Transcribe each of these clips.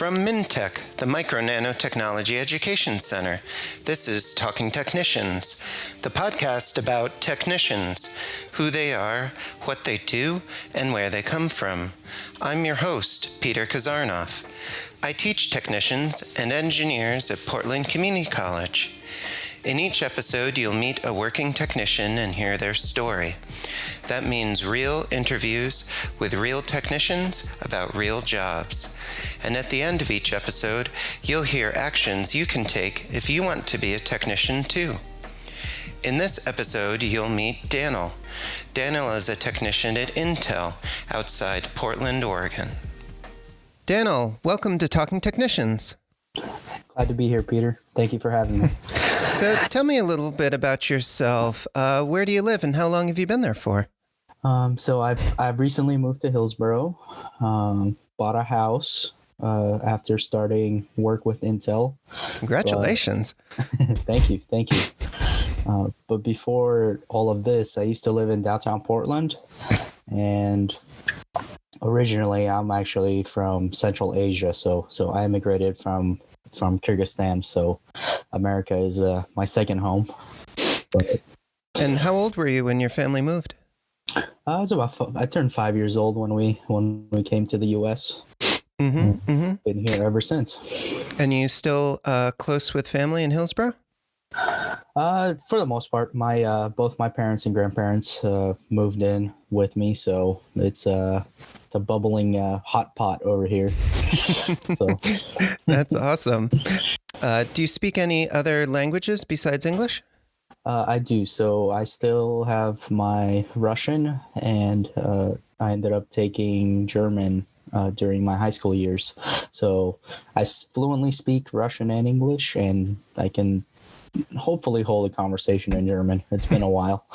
From MNT-EC, the Micro Nanotechnology Education Center, this is Talking Technicians, the podcast about technicians, who they are, what they do, and where they come from. I'm your host, Peter Kazarnoff. I teach technicians and engineers at Portland Community College. In each episode, you'll meet a working technician and hear their story. That means real interviews with real technicians about real jobs. And at the end of each episode, you'll hear actions you can take if you want to be a technician too. In this episode, you'll meet Danil. Danil is a technician at Intel outside Portland, Oregon. Danil, welcome to Talking Technicians. Glad to be here, Peter. Thank you for having me. So tell me a little bit about yourself. Where do you live and how long have you been there for? So I've recently moved to Hillsboro, bought a house after starting work with Intel. Congratulations. Thank you. But before all of this, I used to live in downtown Portland, and originally I'm actually from Central Asia, so I immigrated from Kyrgyzstan, so America is my second home. And how old were you when your family moved? I turned 5 years old when we came to the U.S. Been here ever since. And you still close with family in Hillsboro? For the most part, my both my parents and grandparents moved in with me, so it's a bubbling hot pot over here. So. That's awesome. Do you speak any other languages besides English? I do. So I still have my Russian, and I ended up taking German during my high school years. So I fluently speak Russian and English, and I can hopefully hold a conversation in German. It's been a while.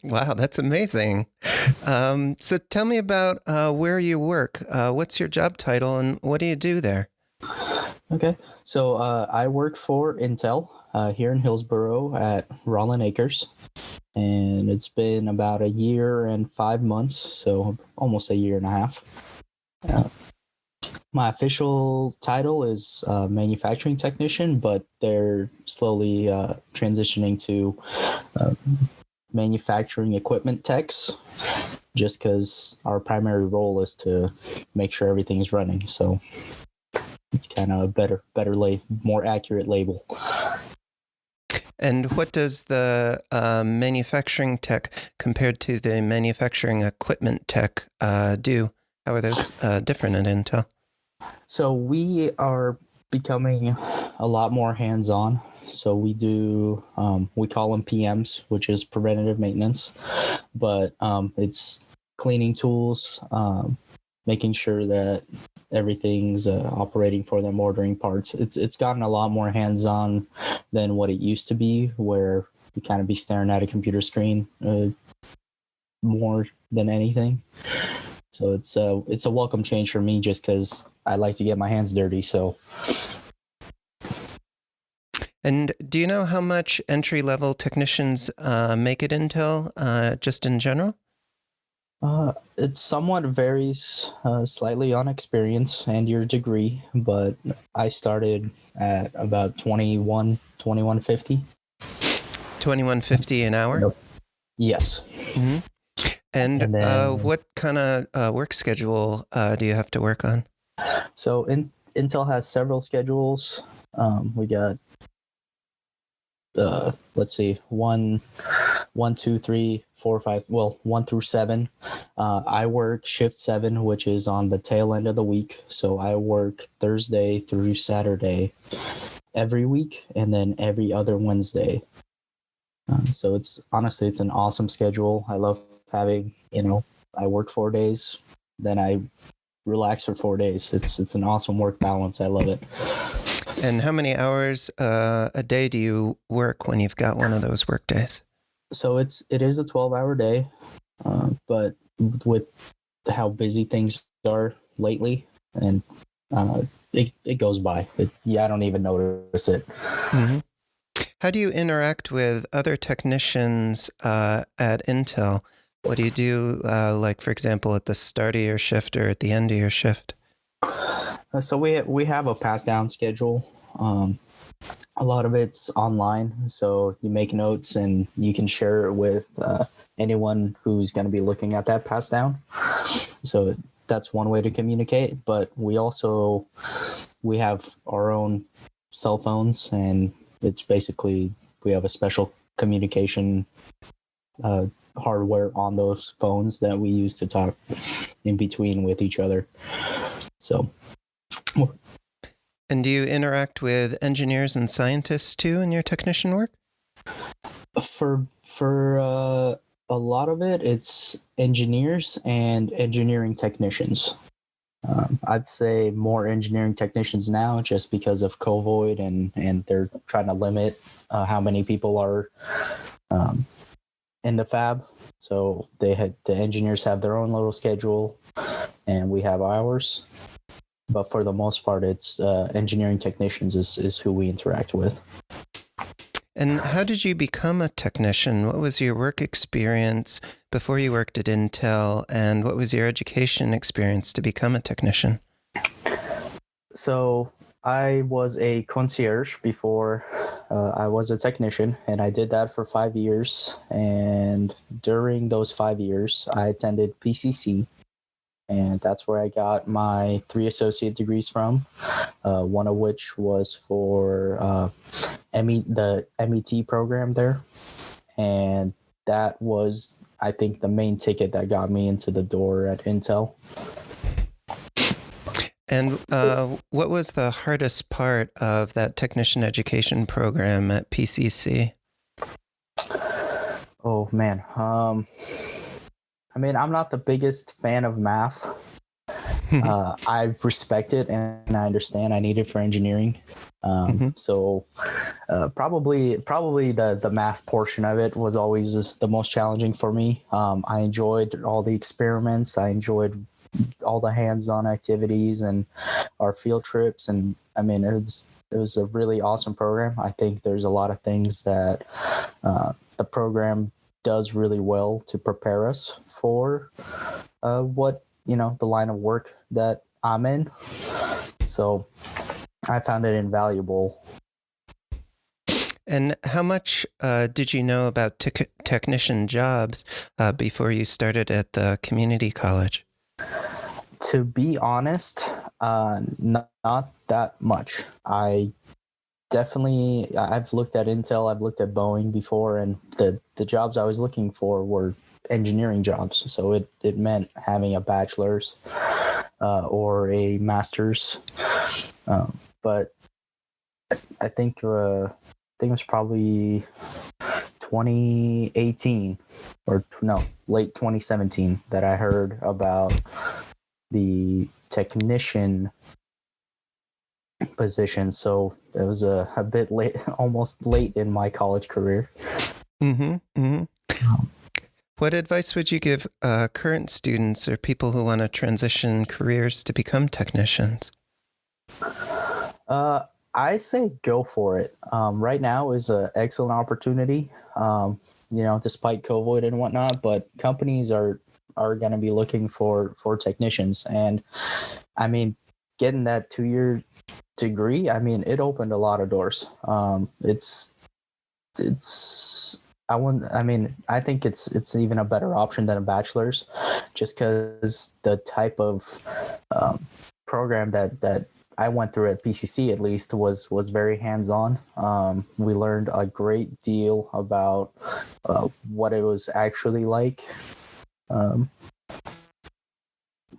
Wow, that's amazing. So tell me about where you work. What's your job title and what do you do there? Okay, so I work for Intel here in Hillsboro at Rollin Acres, and it's been about a year and 5 months, so almost a year and a half. My official title is manufacturing technician, but they're slowly transitioning to manufacturing equipment techs, just because our primary role is to make sure everything's running. So it's kind of a better more accurate label. And what does the manufacturing tech compared to the manufacturing equipment tech do? How are those different at Intel? So we are becoming a lot more hands-on. So we do, we call them PMs, which is preventative maintenance, but it's cleaning tools, making sure that everything's operating for them, ordering parts. It's gotten a lot more hands-on than what it used to be, where you kind of be staring at a computer screen more than anything. So it's a welcome change for me, just because I like to get my hands dirty. So. And do you know how much entry-level technicians make at Intel, just in general? It somewhat varies slightly on experience and your degree, but I started at about $21.50. $21.50 an hour? Nope. Yes. Mm-hmm. And then, what kind of work schedule do you have to work on? So Intel has several schedules. We got, let's see, 1, 2, 3, 4, 5, well, 1 through 7. I work shift 7, which is on the tail end of the week. So I work Thursday through Saturday every week, and then every other Wednesday. So it's an awesome schedule. I love having, I work 4 days, then I relax for 4 days. It's an awesome work balance. I love it. And how many hours a day do you work when you've got one of those work days? So it is a 12-hour day, but with how busy things are lately, and it goes by. I don't even notice it. Mm-hmm. How do you interact with other technicians at Intel? What do you do, like, for example, at the start of your shift or at the end of your shift? So we have a pass down schedule. A lot of it's online, so you make notes and you can share it with anyone who's going to be looking at that pass down. So that's one way to communicate. But we have our own cell phones, and it's basically we have a special communication hardware on those phones that we use to talk in between with each other. So. And do you interact with engineers and scientists too in your technician work? For a lot of it, it's engineers and engineering technicians. I'd say more engineering technicians now, just because of COVID, and they're trying to limit how many people are in the fab. So the engineers have their own little schedule, and we have ours. But for the most part, it's engineering technicians is who we interact with. And how did you become a technician? What was your work experience before you worked at Intel, and what was your education experience to become a technician? So I was a concierge before I was a technician, and I did that for 5 years. And during those 5 years, I attended PCC. And that's where I got my 3 associate degrees from, one of which was for the MET program there. And that was, I think, the main ticket that got me into the door at Intel. And what was the hardest part of that technician education program at PCC? Oh, man. I mean, I'm not the biggest fan of math. I respect it and I understand I need it for engineering. So probably the math portion of it was always the most challenging for me. I enjoyed all the experiments. I enjoyed all the hands-on activities and our field trips. And I mean, it was a really awesome program. I think there's a lot of things that the program does really well to prepare us for what, the line of work that I'm in. So I found it invaluable. And how much did you know about technician jobs before you started at the community college? To be honest, not that much. I've looked at Intel, I've looked at Boeing before, and the jobs I was looking for were engineering jobs. So it meant having a bachelor's or a master's. But I think it was probably 2018 or no, late 2017 that I heard about the technician position. So it was a bit late, almost late in my college career. What advice would you give current students or people who want to transition careers to become technicians? I say go for it. Right now is an excellent opportunity, despite COVID and whatnot, but companies are going to be looking for technicians. And I mean, getting that 2-year degree, I mean, it opened a lot of doors. I think it's even a better option than a bachelor's, just because the type of program that I went through at PCC, at least, was very hands-on. We learned a great deal about what it was actually like to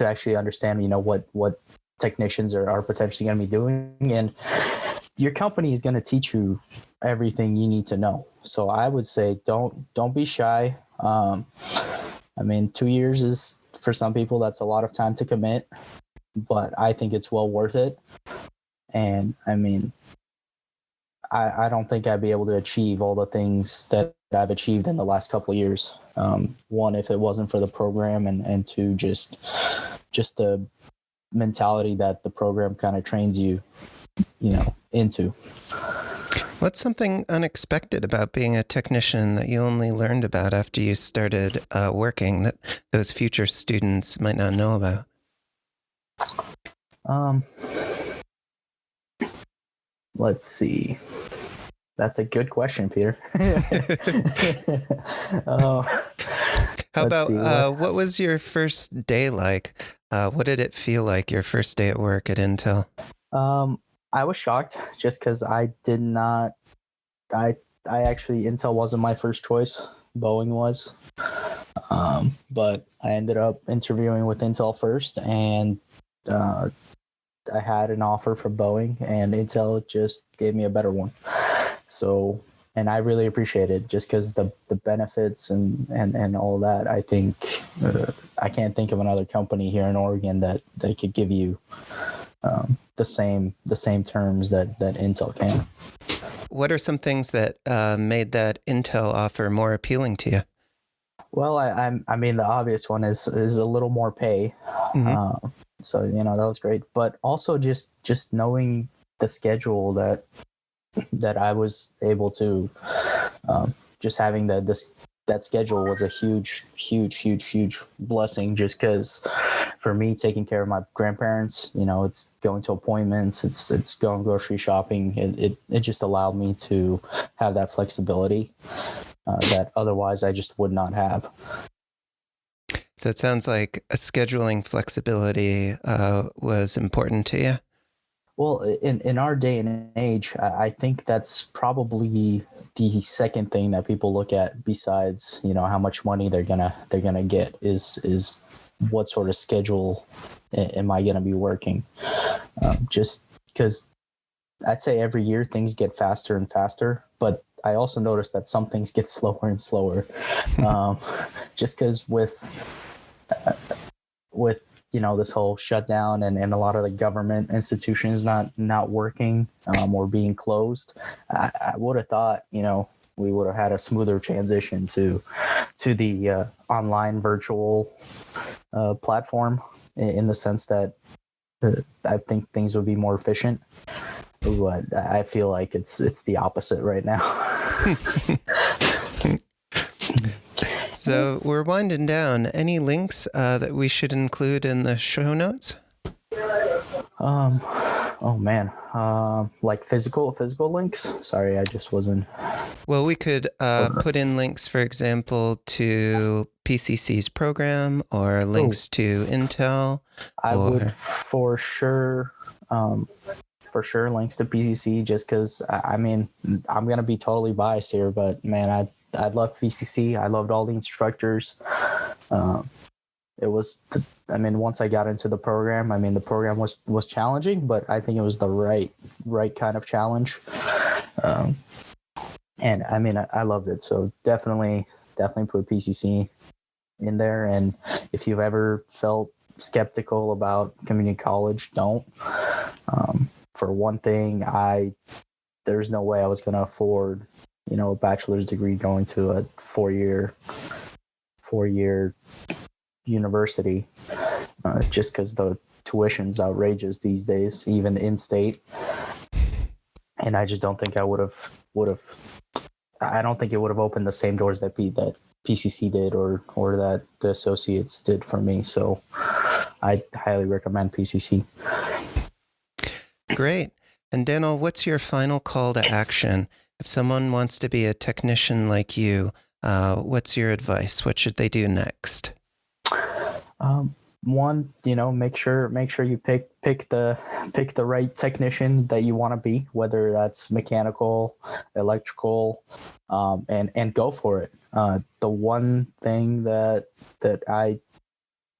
actually understand, what technicians are potentially going to be doing. And your company is going to teach you everything you need to know. So I would say don't be shy. I mean, 2 years is, for some people, that's a lot of time to commit, but I think it's well worth it. And I mean, I don't think I'd be able to achieve all the things that I've achieved in the last couple of years. One, if it wasn't for the program, and two, just the mentality that the program kind of trains you, into. What's something unexpected about being a technician that you only learned about after you started working that those future students might not know about? Let's see. That's a good question, Peter. uh, How let's about see. what was your first day like? What did it feel like your first day at work at Intel? I was shocked just because I did not. I actually Intel wasn't my first choice. Boeing was. But I ended up interviewing with Intel first, and I had an offer from Boeing, and Intel just gave me a better one. So, and I really appreciate it just because the benefits and all that. I think I can't think of another company here in Oregon that could give you the same terms that Intel can. What are some things that made that Intel offer more appealing to you? Well, I mean, the obvious one is a little more pay. Mm-hmm. So, you know, that was great. But also just knowing the schedule that I was able to, just having that schedule was a huge blessing, just because for me, taking care of my grandparents, you know, it's going to appointments, it's going grocery shopping. It just allowed me to have that flexibility that otherwise I just would not have. So it sounds like a scheduling flexibility was important to you. Well, in our day and age, I think that's probably the second thing that people look at besides, you know, how much money they're gonna get is what sort of schedule am I gonna be working? Just because I'd say every year things get faster and faster, but I also noticed that some things get slower and slower. Just because with you know, this whole shutdown and a lot of the government institutions not working or being closed, I would have thought, you know, we would have had a smoother transition to the online virtual platform in the sense that I think things would be more efficient. But I feel like it's the opposite right now. So we're winding down. Any links that we should include in the show notes? Oh man. Like physical links? Sorry, I just wasn't. Well, we could put in links, for example, to PCC's program or links to Intel. I would for sure links to PCC, just because I mean, I'm going to be totally biased here, but man, I love PCC. I loved all the instructors. It was, I mean, once I got into the program, I mean, the program was challenging, but I think it was the right kind of challenge. And I mean, I loved it. So definitely put PCC in there. And if you've ever felt skeptical about community college, don't. For one thing, there's no way I was going to afford, you know, a bachelor's degree going to a four-year university, just because the tuition's outrageous these days, even in state. And I just don't think I would have. I don't think it would have opened the same doors that PCC did or that the associates did for me. So I highly recommend PCC. Great. And Danil, what's your final call to action? If someone wants to be a technician like you, what's your advice? What should they do next? One, you know, make sure you pick the right technician that you want to be, whether that's mechanical, electrical, and go for it. The one thing that I,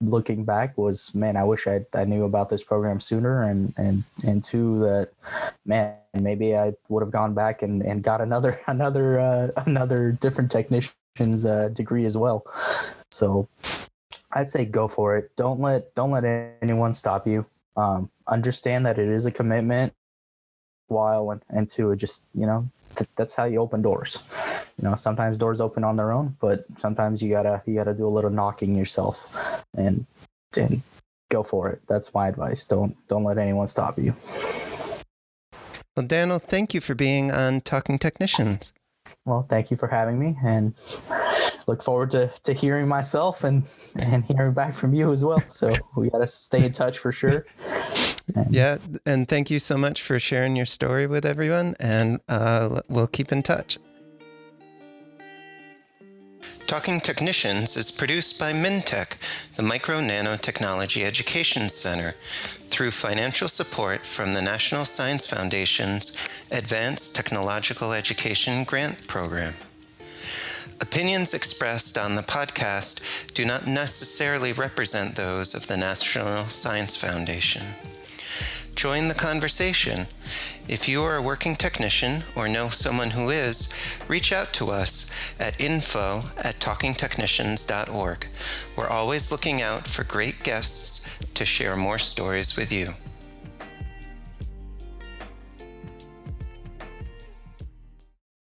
looking back, was, man, I wish I knew about this program sooner, and two, that, man, maybe I would have gone back and got another different technician's degree as well. So I'd say go for it. Don't let anyone stop you. Understand that it is a commitment, and two, just, you know, that's how you open doors. You know, sometimes doors open on their own, but sometimes you gotta do a little knocking yourself, and go for it. That's my advice. Don't let anyone stop you. Well, Danil, thank you for being on Talking Technicians. Well, thank you for having me, and look forward to hearing myself and hearing back from you as well. So we got to stay in touch for sure. Yeah, and thank you so much for sharing your story with everyone, and we'll keep in touch. Talking Technicians is produced by MNT-EC, the Micro Nanotechnology Education Center, through financial support from the National Science Foundation's Advanced Technological Education Grant Program. Opinions expressed on the podcast do not necessarily represent those of the National Science Foundation. Join the conversation. If you are a working technician or know someone who is, reach out to us at info@talkingtechnicians.org. We're always looking out for great guests to share more stories with you.